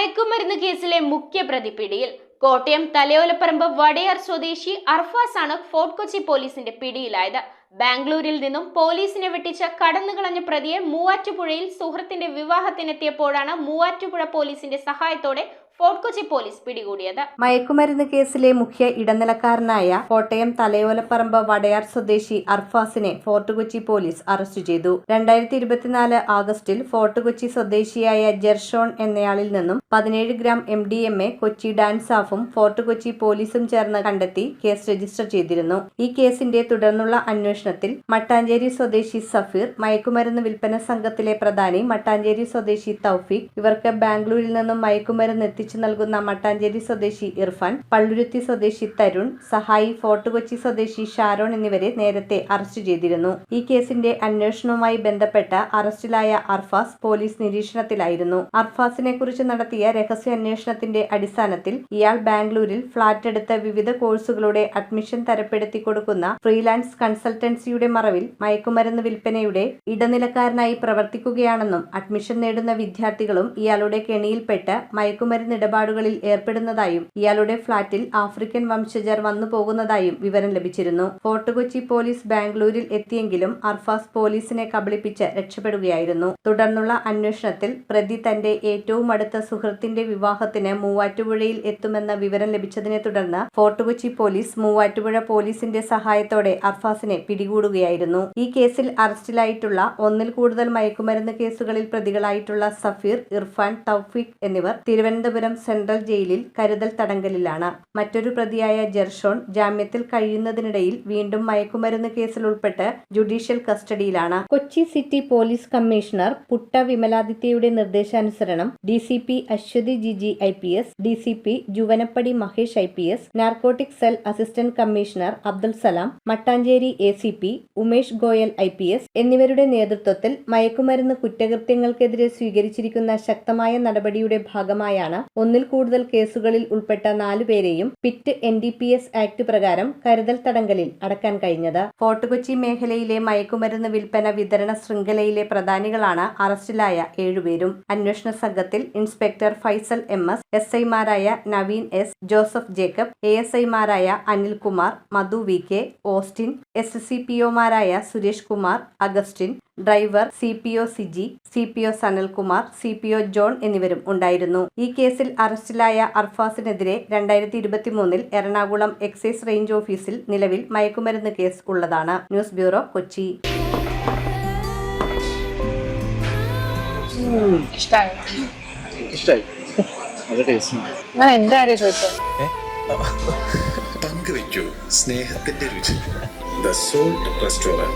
മയക്കുമരുന്ന് കേസിലെ മുഖ്യപ്രതി പിടിയിൽ. കോട്ടയം തലയോലപ്പറമ്പ് വടയാർ സ്വദേശി അർഫാസ് ആണ് ഫോർട്ട് കൊച്ചി പോലീസിന്റെ പിടിയിലായത്. ബാംഗ്ലൂരിൽ നിന്നും പോലീസിനെ വെട്ടിച്ച് കടന്നുകളഞ്ഞ പ്രതിയെ മൂവാറ്റുപുഴയിൽ സുഹൃത്തിന്റെ വിവാഹത്തിനെത്തിയപ്പോഴാണ് മൂവാറ്റുപുഴ പോലീസിന്റെ സഹായത്തോടെ ഫോർട്ട് കൊച്ചി പോലീസ് പിടികൂടിയത്. മയക്കുമരുന്ന് കേസിലെ മുഖ്യ ഇടനിലക്കാരനായ കോട്ടയം തലയോലപ്പറമ്പ് വടയാർ സ്വദേശി അർഫാസിനെ ഫോർട്ട് കൊച്ചി പോലീസ് അറസ്റ്റ് ചെയ്തു. 2024 ആഗസ്റ്റിൽ ഫോർട്ട് കൊച്ചി സ്വദേശിയായ ജെർഷോൺ എന്നയാളിൽ നിന്നും 17 ഗ്രാം MDMA കൊച്ചി ഡാൻസാഫും ഫോർട്ട് കൊച്ചി പോലീസും ചേർന്ന് കണ്ടെത്തി കേസ് രജിസ്റ്റർ ചെയ്തിരുന്നു. ഈ കേസിന്റെ തുടർന്നുള്ള അന്വേഷണത്തിൽ മട്ടാഞ്ചേരി സ്വദേശി സഫീർ, മയക്കുമരുന്ന് വിൽപ്പന സംഘത്തിലെ പ്രധാനി മട്ടാഞ്ചേരി സ്വദേശി തൗഫീഖ്, ഇവർക്ക് ബാംഗ്ലൂരിൽ നിന്നും മയക്കുമരുന്ന് എത്തിച്ചു നൽകുന്ന മട്ടാഞ്ചേരി സ്വദേശി ഇർഫാൻ, പള്ളുരുത്തി സ്വദേശി തരുൺ, സഹായി ഫോർട്ട് കൊച്ചി സ്വദേശി ഷാരോൺ എന്നിവരെ നേരത്തെ അറസ്റ്റ് ചെയ്തിരുന്നു. ഈ കേസിന്റെ അന്വേഷണവുമായി ബന്ധപ്പെട്ട് അറസ്റ്റിലായ അർഫാസ് പോലീസ് നിരീക്ഷണത്തിലായിരുന്നു. അർഫാസിനെ കുറിച്ച് നടത്തിയ രഹസ്യാന്വേഷണത്തിന്റെ അടിസ്ഥാനത്തിൽ ഇയാൾ ബാംഗ്ലൂരിൽ ഫ്ളാറ്റ് എടുത്ത് വിവിധ കോഴ്സുകളുടെ അഡ്മിഷൻ തരപ്പെടുത്തി കൊടുക്കുന്ന ഫ്രീലാൻസ് കൺസൾട്ടൻസിയുടെ മറവിൽ മയക്കുമരുന്ന് വിൽപ്പനയുടെ ഇടനിലക്കാരനായി പ്രവർത്തിക്കുകയാണെന്നും അഡ്മിഷൻ നേടുന്ന വിദ്യാർത്ഥികളും ഇയാളുടെ കെണിയിൽപ്പെട്ട് മയക്കുമരുന്ന് ഇടപാടുകളിൽ ഏർപ്പെടുന്നതായും ഇയാളുടെ ഫ്ളാറ്റിൽ ആഫ്രിക്കൻ വംശജർ വന്നു പോകുന്നതായും വിവരം ലഭിച്ചിരുന്നു. ഫോർട്ട് കൊച്ചി പോലീസ് ബാംഗ്ലൂരിൽ എത്തിയെങ്കിലും അർഫാസ് പോലീസിനെ കബളിപ്പിച്ച് രക്ഷപ്പെടുകയായിരുന്നു. തുടർന്നുള്ള അന്വേഷണത്തിൽ പ്രതി തന്റെ ഏറ്റവും അടുത്ത സുഹൃത്തിന്റെ വിവാഹത്തിന് മൂവാറ്റുപുഴയിൽ എത്തുമെന്ന വിവരം ലഭിച്ചതിനെ തുടർന്ന് ഫോർട്ട് കൊച്ചി പോലീസ് മൂവാറ്റുപുഴ പോലീസിന്റെ സഹായത്തോടെ അർഫാസിനെ പിടികൂടുകയായിരുന്നു. ഈ കേസിൽ അറസ്റ്റിലായിട്ടുള്ള ഒന്നിൽ കൂടുതൽ മയക്കുമരുന്ന് കേസുകളിൽ പ്രതികളായിട്ടുള്ള സഫീർ, ഇർഫാൻ, തൗഫീഖ് എന്നിവർ തിരുവനന്തപുരം സെൻട്രൽ ജയിലിൽ കരുതൽ തടങ്കലിലാണ്. മറ്റൊരു പ്രതിയായ ജെർഷോൺ ജാമ്യത്തിൽ കഴിയുന്നതിനിടയിൽ വീണ്ടും മയക്കുമരുന്ന് കേസിൽ ഉൾപ്പെട്ട് ജുഡീഷ്യൽ കസ്റ്റഡിയിലാണ്. Kochi city police commissioner Putta വിമലാദിത്യയുടെ നിർദ്ദേശാനുസരണം DCP Aswathy GG IPS, DCP Juvanappadi Mahesh IPS, narcotic cell assistant commissioner Abdul Salam, Mattancherry ACP Umesh Goyal IPS എന്നിവരുടെ നേതൃത്വത്തിൽ മയക്കുമരുന്ന് കുറ്റകൃത്യങ്ങൾക്കെതിരെ സ്വീകരിച്ചിരിക്കുന്ന ശക്തമായ നടപടിയുടെ ഭാഗമായാണ് ഒന്നിൽ കൂടുതൽ കേസുകളിൽ ഉൾപ്പെട്ട 4 പേരെയും പിറ്റ് NDPS ആക്ട് പ്രകാരം കരുതൽ തടങ്കലിൽ അടക്കാൻ കഴിഞ്ഞത്. ഫോർട്ട് കൊച്ചി മേഖലയിലെ മയക്കുമരുന്ന് വിൽപ്പന വിതരണ ശൃംഖലയിലെ പ്രധാനികളാണ് അറസ്റ്റിലായ 7 പേരും. അന്വേഷണ സംഘത്തിൽ ഇൻസ്പെക്ടർ ഫൈസൽ MS, SI-മാരായ നവീൻ S, ജോസഫ് ജേക്കബ്, ASI-മാരായ അനിൽകുമാർ, മധു VK, ഓസ്റ്റിൻ, SCPO-മാരായ Suresh Kumar, Augustine, driver CPO Siji, CPO Sanalkumar, CPO John എന്നിവരും ഉണ്ടായിരുന്നു. ഈ കേസിൽ അറസ്റ്റിലായ അർഫാസിനെതിരെ 2023 എറണാകുളം എക്സൈസ് റേഞ്ച് ഓഫീസിൽ നിലവിൽ മയക്കുമരുന്ന് കേസ് ഉള്ളതാണ്. News bureau, Kochi. പങ്കുവെക്കൂ സ്നേഹത്തിന്റെ രുചി. The salt restaurant.